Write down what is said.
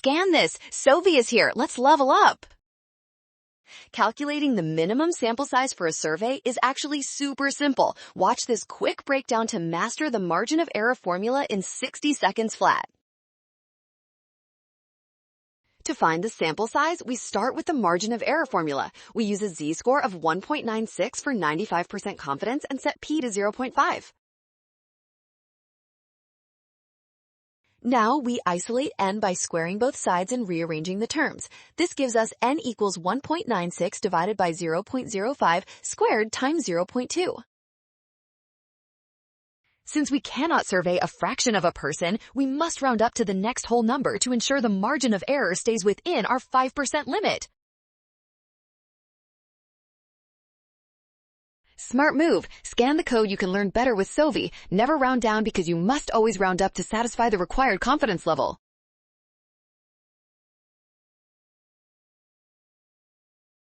Scan this. Sovi is here. Let's level up. Calculating the minimum sample size for a survey is actually super simple. Watch this quick breakdown to master the margin of error formula in 60 seconds flat. To find the sample size, we start with the margin of error formula. We use a z-score of 1.96 for 95% confidence and set p to 0.5. Now we isolate n by squaring both sides and rearranging the terms. This gives us n equals 1.96 divided by 0.05 squared times 0.2. Since we cannot survey a fraction of a person, we must round up to the next whole number to ensure the margin of error stays within our 5% limit. Smart move. Scan the code you can learn better with Sovi. Never round down because you must always round up to satisfy the required confidence level.